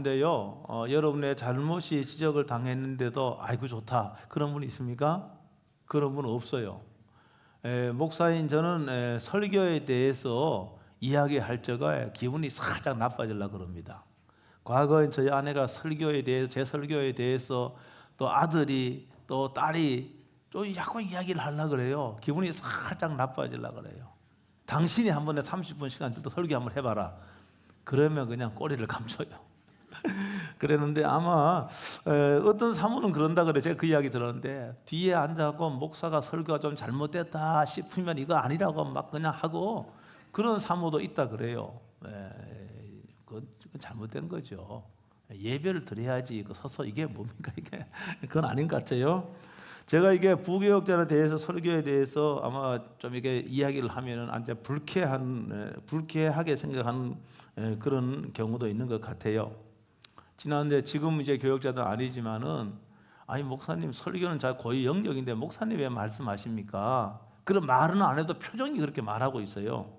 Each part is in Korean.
가운데요, 여러분의 잘못이 지적을 당했는데도 아이고 좋다 그런 분 있습니까? 그런 분 없어요. 목사인 저는 설교에 대해서 이야기할 적에 기분이 살짝 나빠지려고 그럽니다. 과거에 저희 아내가 설교에 대해서, 제 설교에 대해서 또 아들이 또 딸이 좀 약간 이야기를 하려고 그래요. 기분이 살짝 나빠지려고 그래요. 당신이 한 번에 30분 시간 줄 때 설교 한번 해봐라. 그러면 그냥 꼬리를 감춰요. 그랬는데 아마 어떤 사모는 그런다 그래. 제가 그 이야기 들었는데 뒤에 앉아서 목사가 설교가 좀 잘못됐다 싶으면 이거 아니라고 막 그냥 하고 그런 사모도 있다 그래요. 그건 잘못된 거죠. 예배를 드려야지 서서 이게 뭡니까 이게. 그건 아닌 것 같아요. 제가 이게 부교역자에 대해서 설교에 대해서 아마 좀 이게 이야기를 하면은 이제 불쾌하게 생각하는 그런 경우도 있는 것 같아요. 지난데 지금 이제 교역자도 아니지만은 아니 목사님 설교는 잘 고유 영역인데 목사님 왜 말씀하십니까? 그런 말은 안 해도 표정이 그렇게 말하고 있어요.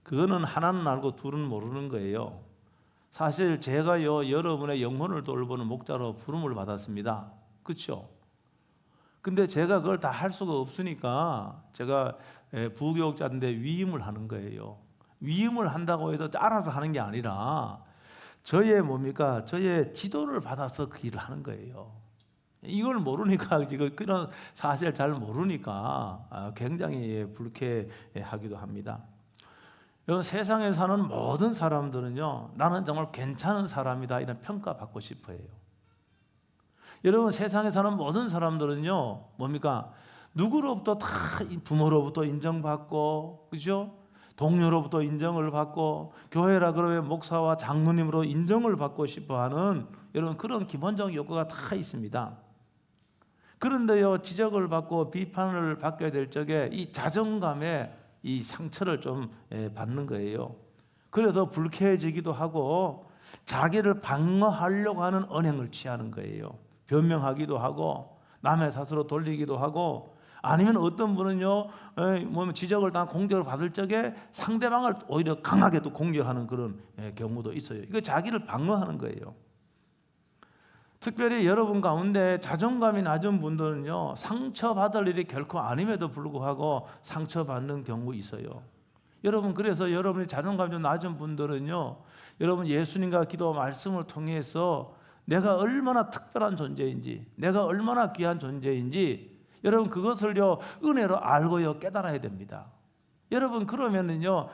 그거는 하나는 알고 둘은 모르는 거예요. 사실 제가요 여러분의 영혼을 돌보는 목자로 부름을 받았습니다. 그렇죠? 근데 제가 그걸 다 할 수가 없으니까 제가 부교육자인데 위임을 하는 거예요. 위임을 한다고 해도 알아서 하는 게 아니라 저의 뭡니까? 저의 지도를 받아서 그 일을 하는 거예요. 이걸 모르니까 지금 그런 사실을 잘 모르니까 굉장히 불쾌하기도 합니다. 여러분 세상에 사는 모든 사람들은요 나는 정말 괜찮은 사람이다 이런 평가받고 싶어요. 여러분 세상에 사는 모든 사람들은요 뭡니까? 누구로부터 다 부모로부터 인정받고 그죠? 동료로부터 인정을 받고 교회라 그러면 목사와 장로님으로 인정을 받고 싶어하는 여러분 그런 기본적인 욕구가 다 있습니다. 그런데요 지적을 받고 비판을 받게 될 적에 이 자존감에 이 상처를 좀 받는 거예요. 그래서 불쾌해지기도 하고 자기를 방어하려고 하는 언행을 취하는 거예요. 변명하기도 하고 남의 탓으로 돌리기도 하고 아니면 어떤 분은요 지적을 당한 공격을 받을 적에 상대방을 오히려 강하게 또 공격하는 그런 경우도 있어요. 이거 자기를 방어하는 거예요. 특별히 여러분 가운데 자존감이 낮은 분들은요 상처받을 일이 결코 아님에도 불구하고 상처받는 경우 있어요. 여러분 그래서 여러분이 자존감이 좀 낮은 분들은요 여러분 예수님과 기도 말씀을 통해서 내가 얼마나 특별한 존재인지 내가 얼마나 귀한 존재인지 여러분 그것을요 은혜로 알고요 깨달아야 됩니다. 여러분 그러면은요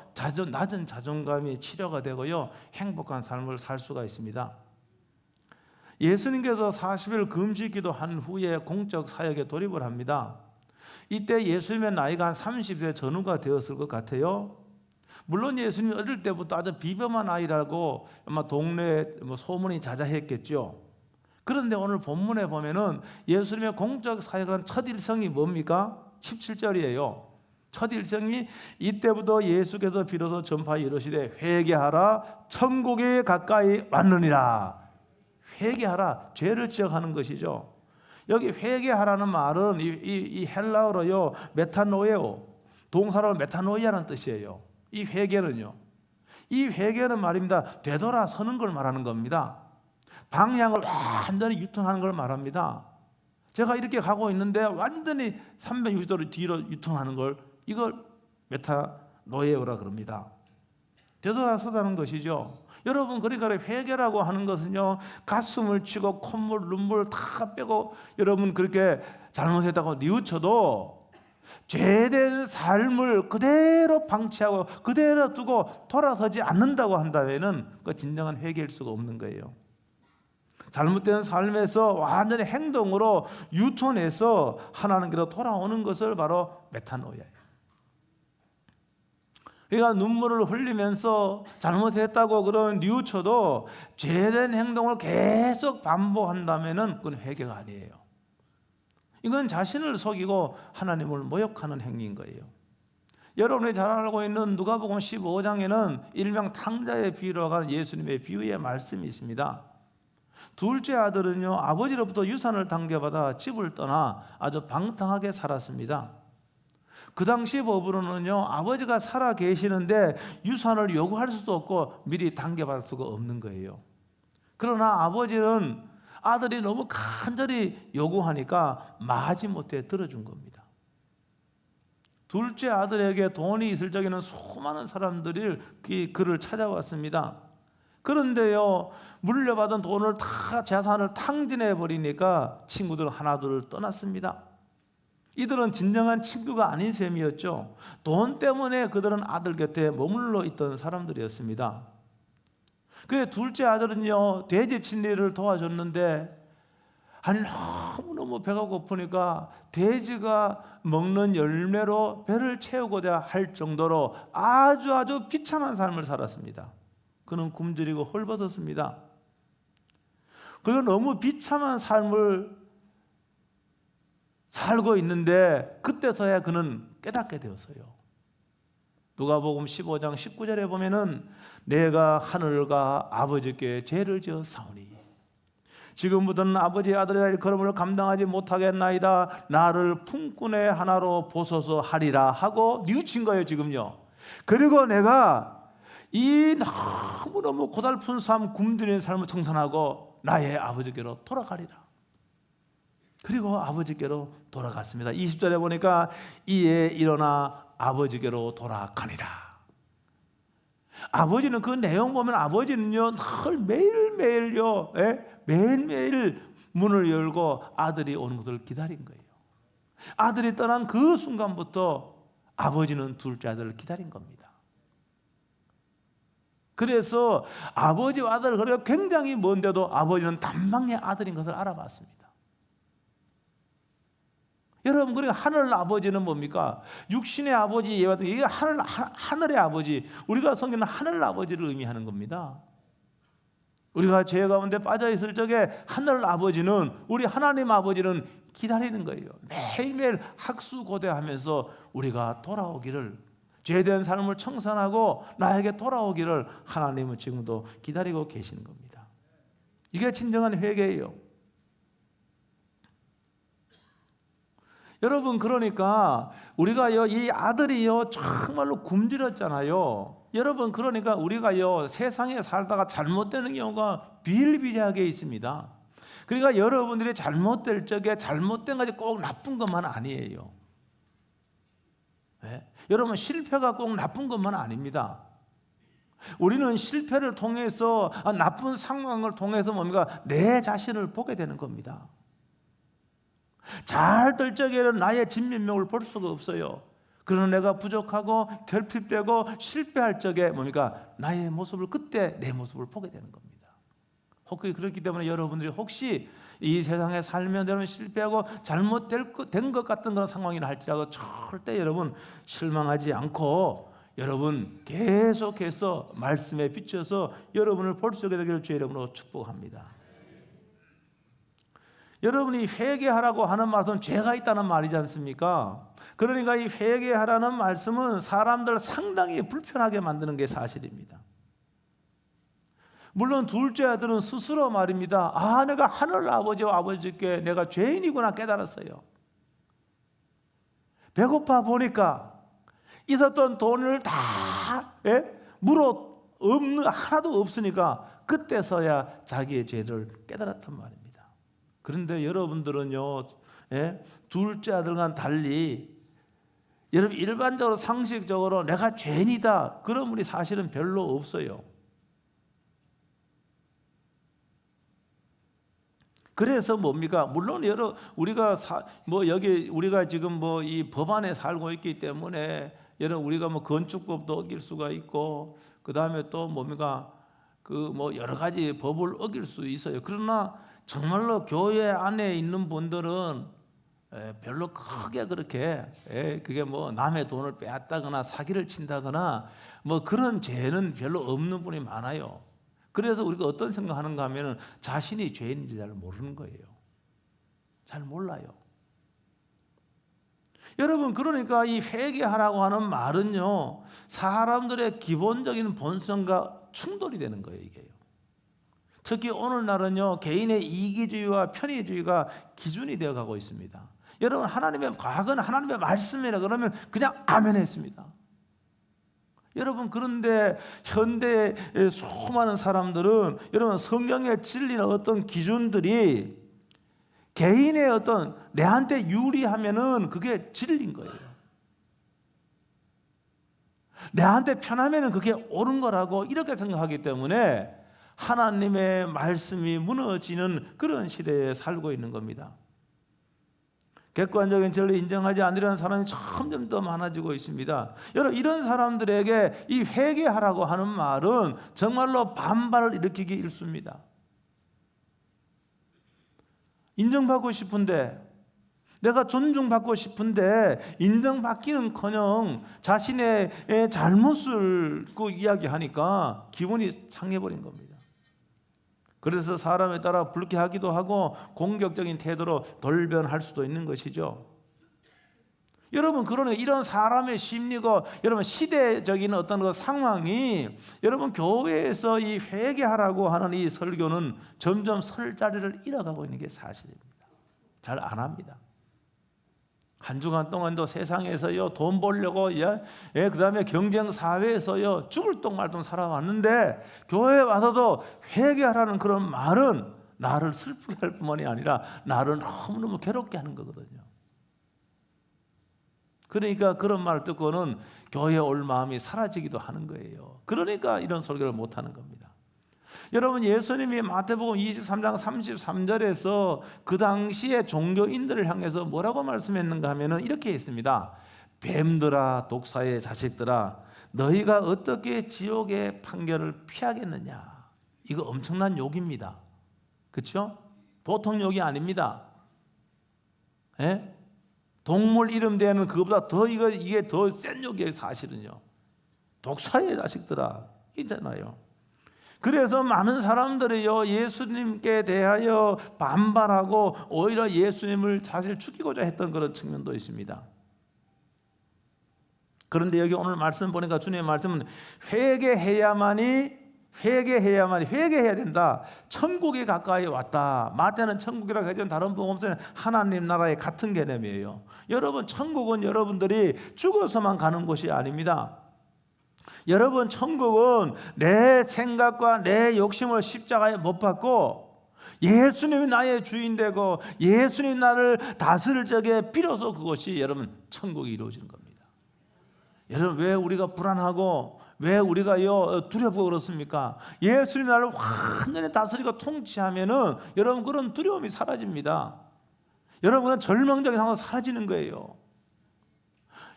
낮은 자존감이 치료가 되고요 행복한 삶을 살 수가 있습니다. 예수님께서 40일 금식기도 한 후에 공적 사역에 돌입을 합니다. 이때 예수님의 나이가 한 30세 전후가 되었을 것 같아요. 물론 예수님이 어릴 때부터 아주 비범한 아이라고 아마 동네에 소문이 자자했겠죠. 그런데 오늘 본문에 보면은 예수님의 공적 사역한 첫 일성이 뭡니까? 17절이에요. 첫 일성이 이때부터 예수께서 비로소 전파하여 이르시되 회개하라 천국에 가까이 왔느니라. 회개하라, 죄를 지적하는 것이죠. 여기 회개하라는 말은 이 헬라어로요 메타노에오, 동사로 메타노이아라는 뜻이에요. 이 회개는요, 이 회개는 말입니다. 되돌아서는 걸 말하는 겁니다. 방향을 완전히 유턴하는 걸 말합니다. 제가 이렇게 가고 있는데 완전히 360도로 뒤로 유턴하는 걸 이걸 메타노에오라 그럽니다. 되돌아서다는 것이죠. 여러분 그러니까 회개라고 하는 것은요 가슴을 치고 콧물 눈물 다 빼고 여러분 그렇게 잘못했다고 뉘우쳐도 죄된 삶을 그대로 방치하고 그대로 두고 돌아서지 않는다고 한다면은 그 진정한 회개일 수가 없는 거예요. 잘못된 삶에서 완전히 행동으로 유턴해서 하나님께로 돌아오는 것을 바로 메타노이아예요. 그러니까 눈물을 흘리면서 잘못했다고 그런 뉘우쳐도 죄된 행동을 계속 반복한다면은 그건 회개가 아니에요. 이건 자신을 속이고 하나님을 모욕하는 행위인 거예요. 여러분이 잘 알고 있는 누가복음 15장에는 일명 탕자의 비유라고 하는 예수님의 비유의 말씀이 있습니다. 둘째 아들은요 아버지로부터 유산을 당겨받아 집을 떠나 아주 방탕하게 살았습니다. 그 당시 법으로는요 아버지가 살아 계시는데 유산을 요구할 수도 없고 미리 당겨받을 수가 없는 거예요. 그러나 아버지는 아들이 너무 간절히 요구하니까 마지못해 들어준 겁니다. 둘째 아들에게 돈이 있을 적에는 수많은 사람들이 그를 찾아왔습니다. 그런데요, 물려받은 돈을 다 재산을 탕진해 버리니까 친구들 하나둘 떠났습니다. 이들은 진정한 친구가 아닌 셈이었죠. 돈 때문에 그들은 아들 곁에 머물러 있던 사람들이었습니다. 그 둘째 아들은요, 돼지 친리를 도와줬는데 아니 너무너무 배가 고프니까 돼지가 먹는 열매로 배를 채우고자 할 정도로 아주 비참한 삶을 살았습니다. 그는 굶주리고 헐벗었습니다. 그리고 너무 비참한 삶을 살고 있는데 그때서야 그는 깨닫게 되었어요. 누가복음 15장 19절에 보면은 내가 하늘과 아버지께 죄를 지었사오니 지금부터는 아버지의 아들의 일컬음을 감당하지 못하겠나이다. 나를 품꾼의 하나로 보소서 하리라 하고 뉘우친 거예요 지금요. 그리고 내가 이 너무너무 고달픈 삶, 굶주린 삶을 청산하고 나의 아버지께로 돌아가리라. 그리고 아버지께로 돌아갔습니다. 20절에 보니까 이에 일어나 아버지께로 돌아가니라. 아버지는 그 내용 보면 아버지는요 늘 매일매일요 매일매일 문을 열고 아들이 오는 것을 기다린 거예요. 아들이 떠난 그 순간부터 아버지는 둘째 아들을 기다린 겁니다. 그래서 아버지와 아들 거리가 굉장히 먼데도 아버지는 단방의 아들인 것을 알아봤습니다. 여러분, 그러니까 하늘 아버지는 뭡니까? 육신의 아버지 예와 이게 하늘의 아버지, 우리가 성경은 하늘 아버지를 의미하는 겁니다. 우리가 죄 가운데 빠져 있을 적에 하늘 아버지는, 우리 하나님 아버지는 기다리는 거예요. 매일매일 학수고대하면서 우리가 돌아오기를, 죄된 삶을 청산하고 나에게 돌아오기를 하나님은 지금도 기다리고 계시는 겁니다. 이게 진정한 회개예요. 여러분, 그러니까 우리가요 이 아들이요 정말로 굶주렸잖아요. 여러분, 그러니까 우리가요 세상에 살다가 잘못되는 경우가 비일비재하게 있습니다. 그러니까 여러분들이 잘못될 적에 잘못된 것이 꼭 나쁜 것만 아니에요. 네? 여러분, 실패가 꼭 나쁜 것만 아닙니다. 우리는 실패를 통해서, 나쁜 상황을 통해서 뭡니까? 내 자신을 보게 되는 겁니다. 잘 될 적에는 나의 진면목을 볼 수가 없어요. 그러나 내가 부족하고 결핍되고 실패할 적에 뭡니까? 나의 모습을, 그때 내 모습을 보게 되는 겁니다. 혹시 그렇기 때문에 여러분들이 혹시 이 세상에 살면 여러분 실패하고 잘못된 것 같은 그런 상황이라 할지라도 절대 여러분 실망하지 않고 여러분 계속해서 말씀에 비춰서 여러분을 볼 수 있게 되기를 주의 이름으로 축복합니다. 여러분이 회개하라고 하는 말씀은 죄가 있다는 말이지 않습니까? 그러니까 이 회개하라는 말씀은 사람들 상당히 불편하게 만드는 게 사실입니다. 물론 둘째 아들은 스스로 말입니다. 내가 하늘 아버지와 아버지께 내가 죄인이구나 깨달았어요. 배고파 보니까 있었던 돈을 다 물어 하나도 없으니까 그때서야 자기의 죄를 깨달았단 말입니다. 그런데 여러분들은요, 둘째 아들과는 달리 여러분 일반적으로 상식적으로 내가 죄인이다 그런 분이 사실은 별로 없어요. 그래서 뭡니까? 물론 우리가 여기 우리가 지금 이 법안에 살고 있기 때문에 여러분 우리가 건축법도 어길 수가 있고 그 다음에 또 뭡니까? 여러 가지 법을 어길 수 있어요. 그러나 정말로 교회 안에 있는 분들은 별로 크게 그렇게 그게 남의 돈을 빼앗다거나 사기를 친다거나 그런 죄는 별로 없는 분이 많아요. 그래서 우리가 어떤 생각하는가 하면은 자신이 죄인인지 잘 모르는 거예요. 잘 몰라요. 여러분, 그러니까 이 회개하라고 하는 말은요 사람들의 기본적인 본성과 충돌이 되는 거예요. 이게요. 특히 오늘날은요 개인의 이기주의와 편의주의가 기준이 되어가고 있습니다. 여러분, 과거는 하나님의 말씀이라 그러면 그냥 아멘 했습니다. 여러분, 그런데 현대의 수많은 사람들은 여러분 성경의 진리는 어떤 기준들이 개인의 어떤 내한테 유리하면은 그게 진리인 거예요. 내한테 편하면은 그게 옳은 거라고 이렇게 생각하기 때문에 하나님의 말씀이 무너지는 그런 시대에 살고 있는 겁니다. 객관적인 진리를 인정하지 않으려는 사람이 점점 더 많아지고 있습니다. 여러분, 이런 사람들에게 이 회개하라고 하는 말은 정말로 반발을 일으키기 일쑤입니다. 인정받고 싶은데, 내가 존중받고 싶은데 인정받기는커녕 자신의 잘못을 이야기하니까 기분이 상해버린 겁니다. 그래서 사람에 따라 불쾌하기도 하고 공격적인 태도로 돌변할 수도 있는 것이죠. 여러분, 그러니 이런 사람의 심리고 여러분 시대적인 어떤 그 상황이 여러분 교회에서 이 회개하라고 하는 이 설교는 점점 설 자리를 잃어가고 있는 게 사실입니다. 잘 안 합니다. 한 주간 동안도 세상에서요 돈 벌려고 그다음에 경쟁 사회에서요 죽을 똥 말똥 살아왔는데 교회에 와서도 회개하라는 그런 말은 나를 슬프게 할 뿐만이 아니라 나를 너무너무 괴롭게 하는 거거든요. 그러니까 그런 말을 듣고는 교회에 올 마음이 사라지기도 하는 거예요. 그러니까 이런 설교를 못하는 겁니다. 여러분, 예수님이 마태복음 23장 33절에서 그 당시에 종교인들을 향해서 뭐라고 말씀했는가 하면은 이렇게 있습니다. 뱀들아, 독사의 자식들아, 너희가 어떻게 지옥의 판결을 피하겠느냐. 이거 엄청난 욕입니다. 그렇죠? 보통 욕이 아닙니다. 예? 동물 이름 대는 그거보다 더 이게 더 센 욕이에요. 사실은요. 독사의 자식들아, 있잖아요. 그래서 많은 사람들이요 예수님께 대하여 반발하고 오히려 예수님을 사실 죽이고자 했던 그런 측면도 있습니다. 그런데 여기 오늘 말씀 보니까 주님의 말씀은 회개해야 된다. 천국이 가까이 왔다. 마태는 천국이라고 하지만 다른 복음서는 하나님 나라의 같은 개념이에요. 여러분, 천국은 여러분들이 죽어서만 가는 곳이 아닙니다. 여러분, 천국은 내 생각과 내 욕심을 십자가에 못 박고 예수님이 나의 주인 되고 예수님이 나를 다스릴 적에 비로소 그것이 여러분 천국이 이루어지는 겁니다. 여러분, 왜 우리가 불안하고 왜 우리가요 두렵고 그렇습니까? 예수님이 나를 완전히 다스리고 통치하면은 여러분 그런 두려움이 사라집니다. 여러분은 절망적인 상황이 사라지는 거예요.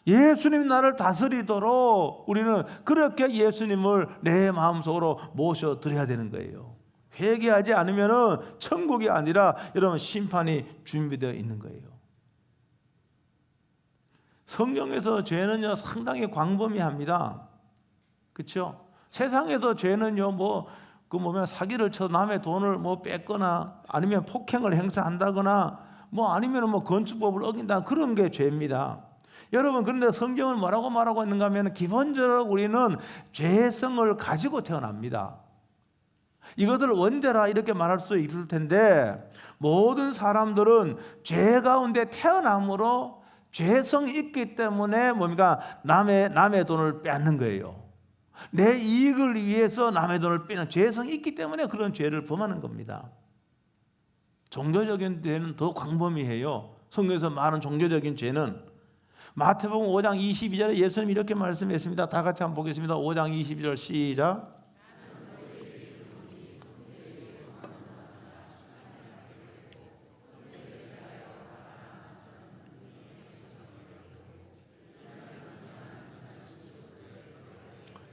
예수님이 나를 다스리도록 우리는 그렇게 예수님을 내 마음속으로 모셔드려야 되는 거예요. 회개하지 않으면 천국이 아니라 여러분 심판이 준비되어 있는 거예요. 성경에서 죄는요 상당히 광범위합니다. 그렇죠? 세상에서 죄는요 보면 사기를 쳐 남의 돈을 뺏거나 아니면 폭행을 행사한다거나 아니면 건축법을 어긴다, 그런 게 죄입니다. 여러분, 그런데 성경은 뭐라고 말하고 있는가 하면 기본적으로 우리는 죄성을 가지고 태어납니다. 이것을 원죄라 이렇게 말할 수 있을 텐데 모든 사람들은 죄 가운데 태어남으로 죄성이 있기 때문에 남의 돈을 빼앗는 거예요. 내 이익을 위해서 남의 돈을 빼는 죄성이 있기 때문에 그런 죄를 범하는 겁니다. 종교적인 죄는 더 광범위해요. 성경에서 말하는 종교적인 죄는 마태복음 5장 22절에 예수님이 이렇게 말씀했습니다. 다 같이 한번 보겠습니다. 5장 22절 시작.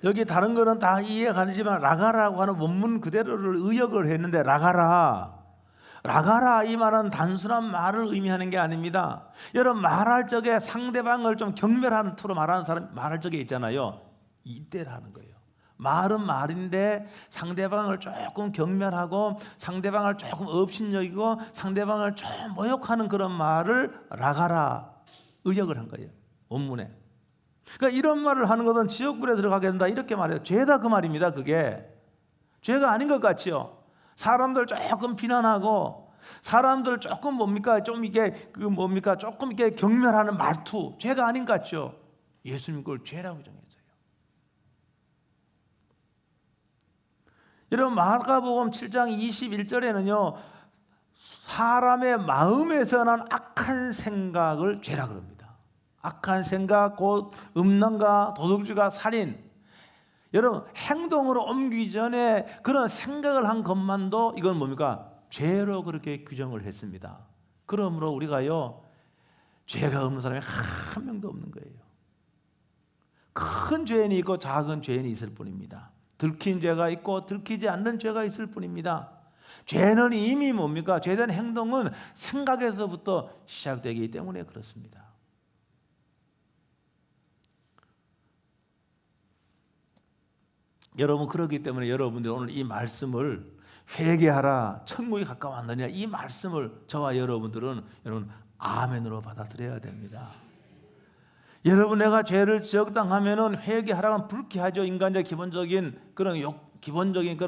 여기 다른 거는 다 이해가 가지만 라가라고 하는 원문 그대로를 의역을 했는데 라가라 이 말은 단순한 말을 의미하는 게 아닙니다. 여러분, 말할 적에 상대방을 좀 경멸하는 투로 말하는 사람 말할 적에 있잖아요. 이때라는 거예요. 말은 말인데 상대방을 조금 경멸하고 상대방을 조금 업신여기고 상대방을 좀 모욕하는 그런 말을 라가라 의역을 한 거예요. 원문에. 그러니까 이런 말을 하는 것은 지옥불에 들어가게 된다 이렇게 말해요. 죄다 그 말입니다. 그게 죄가 아닌 것 같지요. 사람들 조금 비난하고 사람들 조금 조금 이렇게 경멸하는 말투, 죄가 아닌 것 같죠. 예수님 그걸 죄라고 정했어요. 여러분 마가복음 7장 21절에는요 사람의 마음에서 난 악한 생각을 죄라 그럽니다. 악한 생각 곧 음란과 도둑질과 살인. 여러분 행동으로 옮기기 전에 그런 생각을 한 것만도 이건 뭡니까? 죄로 그렇게 규정을 했습니다. 그러므로 우리가요 죄가 없는 사람이 한 명도 없는 거예요. 큰 죄인이 있고 작은 죄인이 있을 뿐입니다. 들킨 죄가 있고 들키지 않는 죄가 있을 뿐입니다. 죄는 이미 뭡니까? 죄된 행동은 생각에서부터 시작되기 때문에 그렇습니다. 여러분 그렇기 때문에 여러분들 오늘 이 말씀을 회개하라 천국이 가까웠느냐 이 말씀을 저와 여러분들은 여러분 아멘으로 받아들여야 됩니다. 여러분 내가 죄를 적당하면은 회개하라면 불쾌하죠. 인간의 기본적인 그런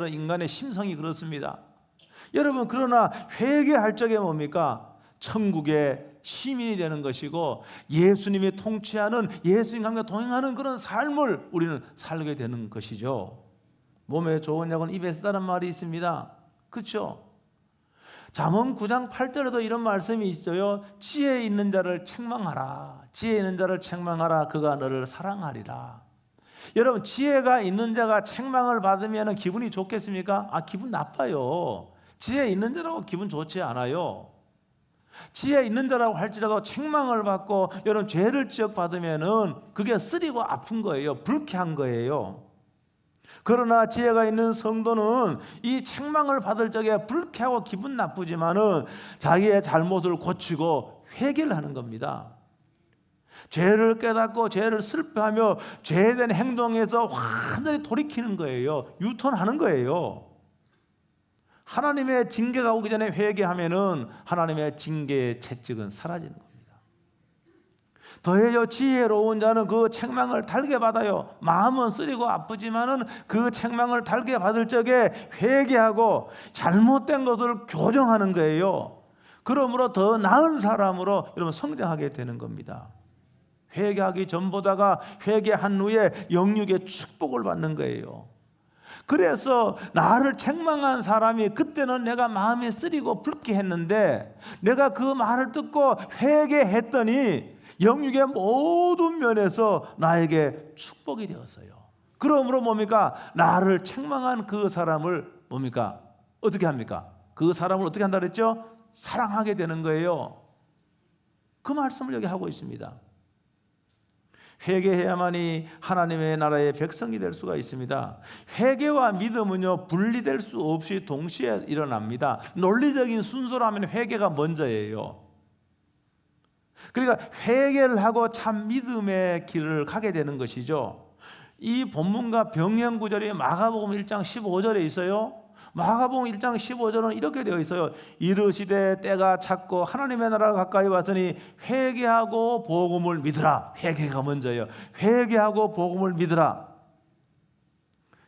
인간의 심성이 그렇습니다. 여러분 그러나 회개할 적에 뭡니까? 천국의 시민이 되는 것이고 예수님이 통치하는 예수님 함께 동행하는 그런 삶을 우리는 살게 되는 것이죠. 몸에 좋은 약은 입에 쓰다는 말이 있습니다. 그렇죠? 잠언 9장 8절에도 이런 말씀이 있어요. 지혜 있는 자를 책망하라. 지혜 있는 자를 책망하라. 그가 너를 사랑하리라. 여러분 지혜가 있는 자가 책망을 받으면 기분이 좋겠습니까? 기분 나빠요. 지혜 있는 자라고 기분 좋지 않아요. 지혜 있는 자라고 할지라도 책망을 받고 여러분 죄를 지적받으면은 그게 쓰리고 아픈 거예요. 불쾌한 거예요. 그러나 지혜가 있는 성도는 이 책망을 받을 적에 불쾌하고 기분 나쁘지만은 자기의 잘못을 고치고 회개를 하는 겁니다. 죄를 깨닫고 죄를 슬퍼하며 죄된 행동에서 완전히 돌이키는 거예요. 유턴하는 거예요. 하나님의 징계가 오기 전에 회개하면은 하나님의 징계의 채찍은 사라지는 겁니다. 더해요 지혜로운 자는 그 책망을 달게 받아요. 마음은 쓰리고 아프지만은 그 책망을 달게 받을 적에 회개하고 잘못된 것을 교정하는 거예요. 그러므로 더 나은 사람으로 여러분 성장하게 되는 겁니다. 회개하기 전보다가 회개한 후에 영육의 축복을 받는 거예요. 그래서 나를 책망한 사람이 그때는 내가 마음이 쓰리고 불쾌했는데 내가 그 말을 듣고 회개했더니 영육의 모든 면에서 나에게 축복이 되었어요. 그러므로 뭡니까? 나를 책망한 그 사람을 뭡니까? 어떻게 합니까? 그 사람을 어떻게 한다 그랬죠? 사랑하게 되는 거예요. 그 말씀을 여기 하고 있습니다. 회개해야만이 하나님의 나라의 백성이 될 수가 있습니다. 회개와 믿음은요 분리될 수 없이 동시에 일어납니다. 논리적인 순서라면 회개가 먼저예요. 그러니까 회개를 하고 참 믿음의 길을 가게 되는 것이죠. 이 본문과 병행 구절이 마가복음 1장 15절에 있어요. 마가복음 1장 15절은 이렇게 되어 있어요. 이르시되 때가 찼고 하나님의 나라가 가까이 왔으니 회개하고 복음을 믿으라. 회개가 먼저예요. 회개하고 복음을 믿으라.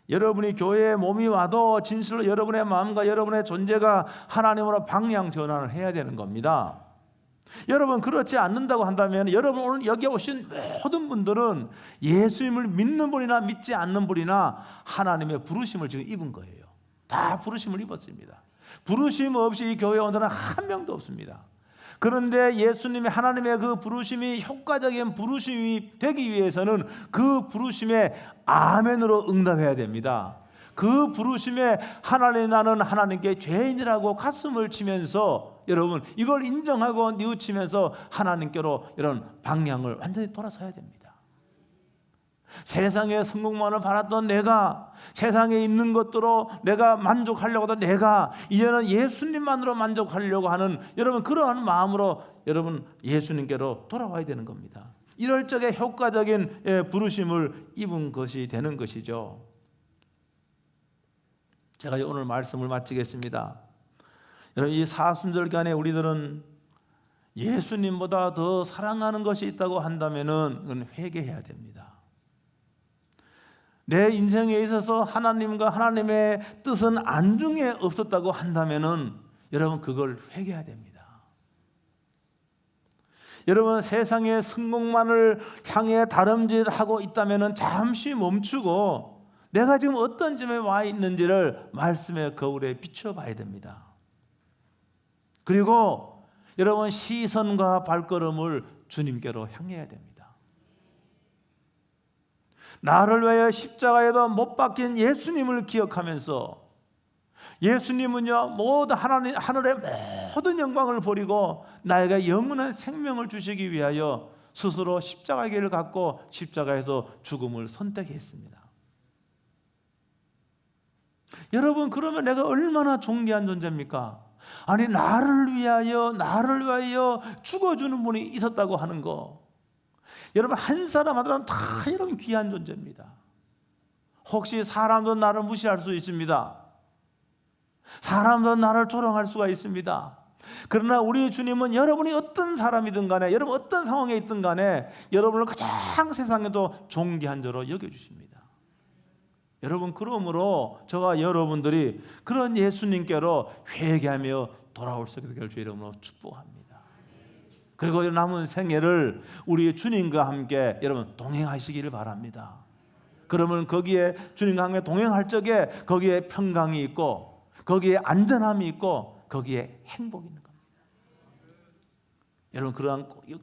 여러분이 교회에 몸이 와도 진실로 여러분의 마음과 여러분의 존재가 하나님으로 방향 전환을 해야 되는 겁니다. 여러분 그렇지 않는다고 한다면 여러분 오늘 여기 오신 모든 분들은 예수님을 믿는 분이나 믿지 않는 분이나 하나님의 부르심을 지금 입은 거예요. 다 부르심을 입었습니다. 부르심 없이 이 교회에 온 사람은 한 명도 없습니다. 그런데 예수님의 하나님의 그 부르심이 효과적인 부르심이 되기 위해서는 그 부르심에 아멘으로 응답해야 됩니다. 그 부르심에 하나님 나는 하나님께 죄인이라고 가슴을 치면서 여러분 이걸 인정하고 뉘우치면서 하나님께로 이런 방향을 완전히 돌아서야 됩니다. 세상의 성공만을 바랐던 내가 세상에 있는 것들로 내가 만족하려고 하던 내가 이제는 예수님만으로 만족하려고 하는 여러분 그러한 마음으로 여러분 예수님께로 돌아와야 되는 겁니다. 이럴 적에 효과적인 부르심을 입은 것이 되는 것이죠. 제가 오늘 말씀을 마치겠습니다. 여러분 이 사순절간에 우리들은 예수님보다 더 사랑하는 것이 있다고 한다면은 그건 회개해야 됩니다. 내 인생에 있어서 하나님과 하나님의 뜻은 안중에 없었다고 한다면은 여러분 그걸 회개해야 됩니다. 여러분 세상의 성공만을 향해 다름질하고 있다면은 잠시 멈추고 내가 지금 어떤 점에 와 있는지를 말씀의 거울에 비춰봐야 됩니다. 그리고 여러분 시선과 발걸음을 주님께로 향해야 됩니다. 나를 위하여 십자가에도 못 박힌 예수님을 기억하면서 예수님은요 모든 하늘의 모든 영광을 버리고 나에게 영원한 생명을 주시기 위하여 스스로 십자가의 길을 갖고 십자가에서 죽음을 선택했습니다. 여러분 그러면 내가 얼마나 존귀한 존재입니까? 아니 나를 위하여 죽어주는 분이 있었다고 하는 거, 여러분 한 사람 한 사람 다 여러분 귀한 존재입니다. 혹시 사람도 나를 무시할 수 있습니다. 사람도 나를 조롱할 수가 있습니다. 그러나 우리 주님은 여러분이 어떤 사람이든 간에, 여러분 어떤 상황에 있든 간에 여러분을 가장 세상에도 존귀한 자로 여겨주십니다. 여러분 그러므로 저와 여러분들이 그런 예수님께로 회개하며 돌아올 수 있게 될 주 이름으로 축복합니다. 그리고 남은 생애를 우리 주님과 함께 여러분 동행하시기를 바랍니다. 그러면 거기에 주님과 함께 동행할 적에 거기에 평강이 있고 거기에 안전함이 있고 거기에 행복이 있는 겁니다. 여러분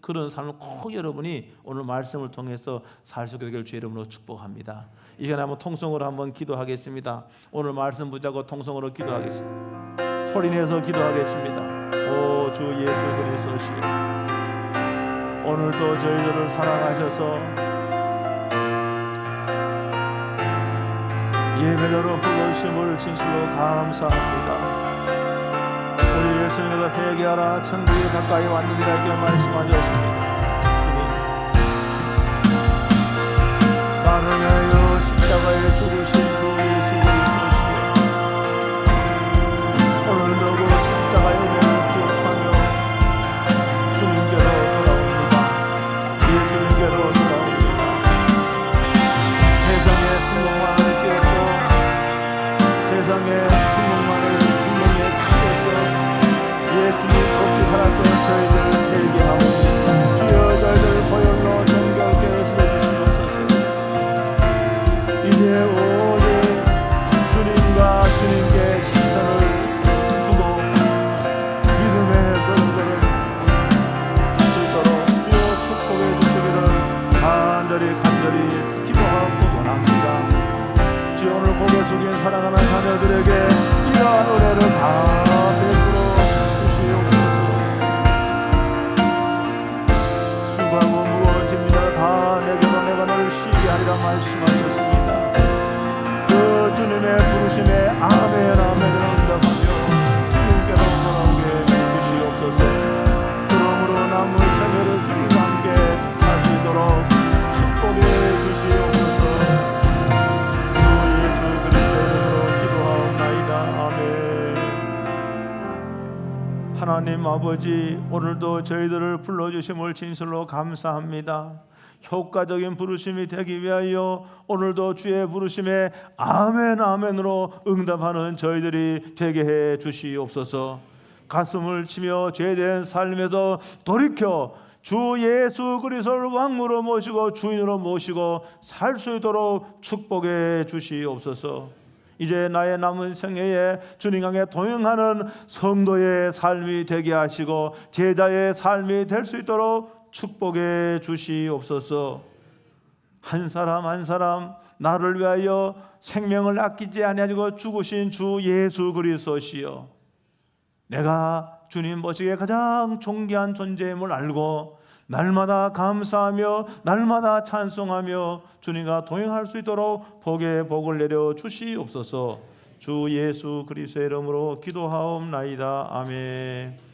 그런 삶을 꼭 여러분이 오늘 말씀을 통해서 살 수 있게 될 주 이름으로 축복합니다. 이 시간에 한번 통성으로 한번 기도하겠습니다. 오늘 말씀 붙잡고 통성으로 기도하겠습니다. 소리내서 기도하겠습니다. 오 주 예수 그리스도시, 오늘도 저희들을 사랑하셔서 예배로 불러주심을 진실로 감사합니다. 우리 예수님께서 회개하라 천국이 가까이 왔느니라 이렇게 말씀하셨습니다. 주님, 나를 위하여 십자가에 죽으신 주 예수 그리스도시여, 오늘도 그 십자가의 은혜를 기억하며 주님께로 돌아옵니다. 예수님께로 돌아옵니다. 세상의 풍경만을 깨었고 세상의 풍경만을 분명히 치면서 예수님 없이 살았던 저희들을 회개하오니 주여 저희들 보혈로 정결케 해주시옵소서. 이제 오직 주님과 주님께 시선을 두고 믿음의 걸음걸음 수 있도록 주여 축복해 주시기를 간절히 기도하고 원합니다. 주여 오늘 고개 숙인 사랑하는 자녀들에게 이러한 은혜를 다 베풀어 수고하고 무거운 짐이라 다 내게로 내가 너를 쉬게 하리라 말씀하셨습니다. 그 주님의 부르심에 아멘 아멘을 응답하며 주님께로 돌아오게 해주시옵소서. 그러므로 남은 생애를 주님과 함께 사시도록 축복해 주시옵소서. 주 예수 그리스도로 기도하옵나이다. 아멘. 하나님 아버지, 오늘도 저희들을 불러주심을 진실로 감사합니다. 효과적인 부르심이 되기 위하여 오늘도 주의 부르심에 아멘 아멘으로 응답하는 저희들이 되게 해 주시옵소서. 가슴을 치며 죄된 삶에도 돌이켜 주 예수 그리스도를 왕으로 모시고 주인으로 모시고 살 수 있도록 축복해 주시옵소서. 이제 나의 남은 생애에 주님 함께 동행하는 성도의 삶이 되게 하시고 제자의 삶이 될 수 있도록 축복해 주시옵소서. 한 사람 한 사람 나를 위하여 생명을 아끼지 아니하시고 죽으신 주 예수 그리스도시여, 내가 주님 보시기에 가장 존귀한 존재임을 알고 날마다 감사하며 날마다 찬송하며 주님과 동행할 수 있도록 복에 복을 내려 주시옵소서. 주 예수 그리스도의 이름으로 기도하옵나이다. 아멘.